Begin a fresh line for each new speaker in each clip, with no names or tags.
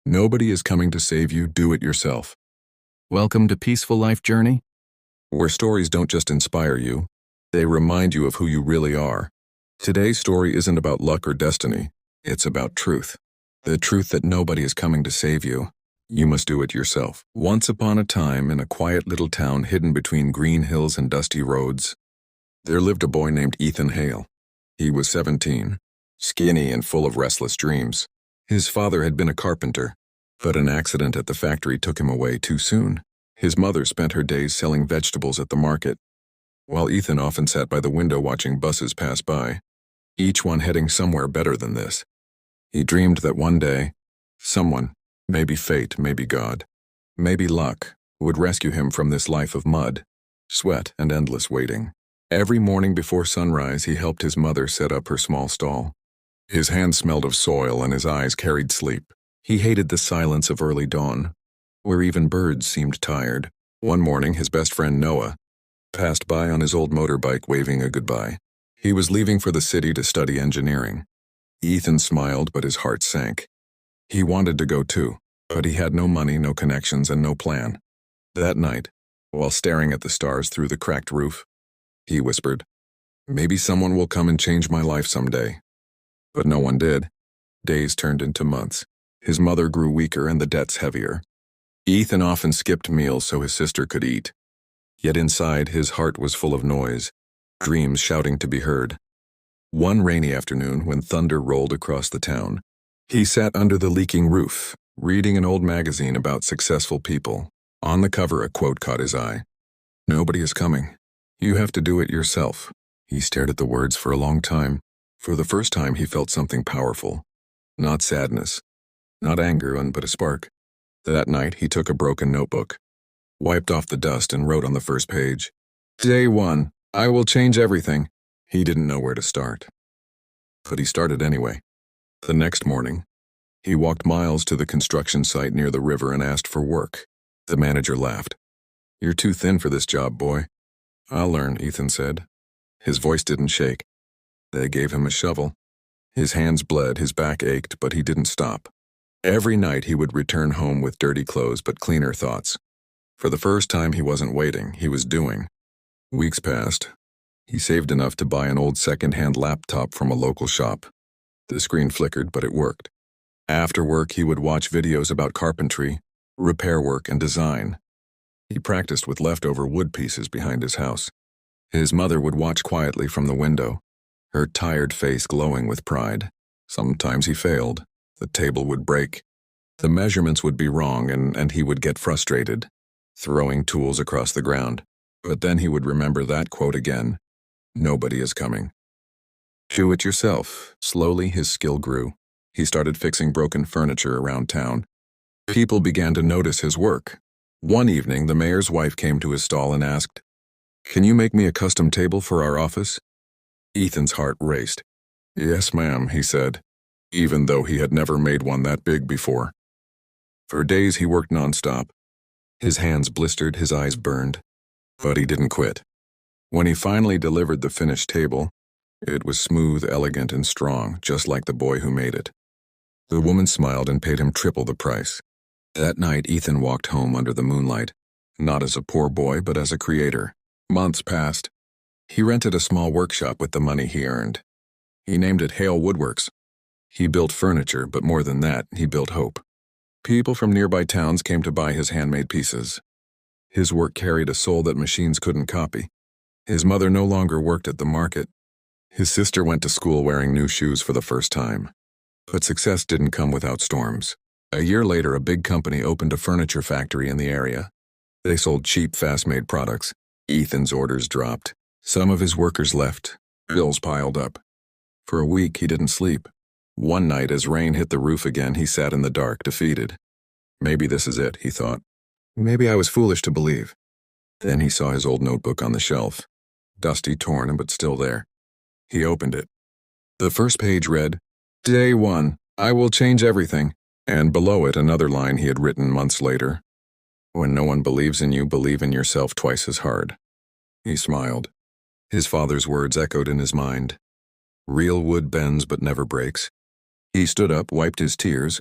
Nobody is coming to save you, do it yourself.
Welcome to Peaceful Life Journey.
Where stories don't just inspire you, they remind you of who you really are. Today's story isn't about luck or destiny, it's about truth. The truth that nobody is coming to save you. You must do it yourself. Once upon a time, in a quiet little town hidden between green hills and dusty roads, there lived a boy named Ethan Hale. He was 17, skinny and full of restless dreams. His father had been a carpenter, but an accident at the factory took him away too soon. His mother spent her days selling vegetables at the market, while Ethan often sat by the window watching buses pass by, each one heading somewhere better than this. He dreamed that one day, someone, maybe fate, maybe God, maybe luck, would rescue him from this life of mud, sweat, and endless waiting. Every morning before sunrise, he helped his mother set up her small stall. His hands smelled of soil and his eyes carried sleep. He hated the silence of early dawn, where even birds seemed tired. One morning, his best friend Noah passed by on his old motorbike waving a goodbye. He was leaving for the city to study engineering. Ethan smiled, but his heart sank. He wanted to go too, but he had no money, no connections, and no plan. That night, while staring at the stars through the cracked roof, he whispered, "Maybe someone will come and change my life someday." But no one did. Days turned into months. His mother grew weaker and the debts heavier. Ethan often skipped meals so his sister could eat. Yet inside, his heart was full of noise, dreams shouting to be heard. One rainy afternoon, when thunder rolled across the town, he sat under the leaking roof, reading an old magazine about successful people. On the cover, a quote caught his eye. "Nobody is coming. You have to do it yourself." He stared at the words for a long time. For the first time, he felt something powerful. Not sadness, not anger, but a spark. That night, he took a broken notebook, wiped off the dust, and wrote on the first page, "Day 1, I will change everything." He didn't know where to start, but he started anyway. The next morning, he walked miles to the construction site near the river and asked for work. The manager laughed. "You're too thin for this job, boy." "I'll learn," Ethan said. His voice didn't shake. They gave him a shovel. His hands bled, his back ached, but he didn't stop. Every night he would return home with dirty clothes but cleaner thoughts. For the first time, he wasn't waiting, he was doing. Weeks passed. He saved enough to buy an old second-hand laptop from a local shop. The screen flickered, but it worked. After work, he would watch videos about carpentry, repair work, and design. He practiced with leftover wood pieces behind his house. His mother would watch quietly from the window, her tired face glowing with pride. Sometimes he failed. The table would break. The measurements would be wrong, and he would get frustrated, throwing tools across the ground. But then he would remember that quote again. Nobody is coming. Do it yourself. Slowly, his skill grew. He started fixing broken furniture around town. People began to notice his work. One evening, the mayor's wife came to his stall and asked, "Can you make me a custom table for our office?" Ethan's heart raced. "Yes, ma'am," he said, even though he had never made one that big before. For days he worked nonstop. His hands blistered, his eyes burned, but he didn't quit. When he finally delivered the finished table, it was smooth, elegant, and strong, just like the boy who made it. The woman smiled and paid him triple the price. That night, Ethan walked home under the moonlight, not as a poor boy, but as a creator. Months passed. He rented a small workshop with the money he earned. He named it Hale Woodworks. He built furniture, but more than that, he built hope. People from nearby towns came to buy his handmade pieces. His work carried a soul that machines couldn't copy. His mother no longer worked at the market. His sister went to school wearing new shoes for the first time. But success didn't come without storms. A year later, a big company opened a furniture factory in the area. They sold cheap, fast-made products. Ethan's orders dropped. Some of his workers left. Bills piled up. For a week, he didn't sleep. One night, as rain hit the roof again, he sat in the dark, defeated. Maybe this is it, he thought. Maybe I was foolish to believe. Then he saw his old notebook on the shelf. Dusty, torn, but still there. He opened it. The first page read, "Day 1, I will change everything." And below it, another line he had written months later. "When no one believes in you, believe in yourself twice as hard." He smiled. His father's words echoed in his mind. Real wood bends but never breaks. He stood up, wiped his tears,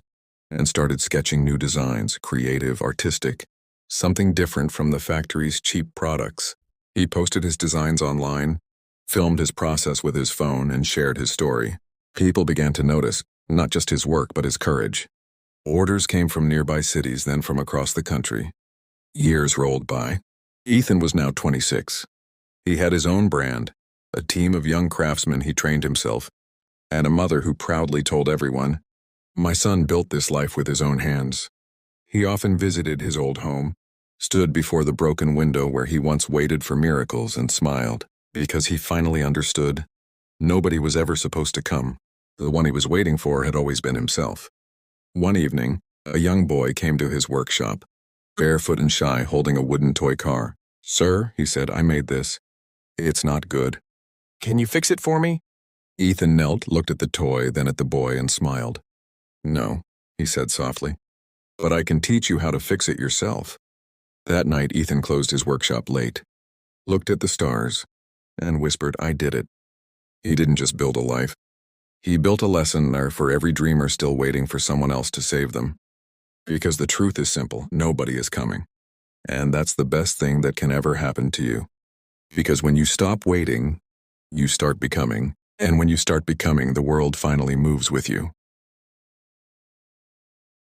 and started sketching new designs, creative, artistic, something different from the factory's cheap products. He posted his designs online, filmed his process with his phone, and shared his story. People began to notice, not just his work but his courage. Orders came from nearby cities, then from across the country. Years rolled by. Ethan was now 26. He had his own brand, a team of young craftsmen he trained himself, and a mother who proudly told everyone, "My son built this life with his own hands." He often visited his old home, stood before the broken window where he once waited for miracles, and smiled, because he finally understood. Nobody was ever supposed to come. The one he was waiting for had always been himself. One evening, a young boy came to his workshop, barefoot and shy, holding a wooden toy car. "Sir," he said, "I made this. It's not good. Can you fix it for me?" Ethan knelt, looked at the toy, then at the boy, and smiled. "No," he said softly, "but I can teach you how to fix it yourself." That night, Ethan closed his workshop late, looked at the stars, and whispered, "I did it." He didn't just build a life. He built a lesson there for every dreamer still waiting for someone else to save them. Because the truth is simple, nobody is coming. And that's the best thing that can ever happen to you. Because when you stop waiting, you start becoming. And when you start becoming, the world finally moves with you.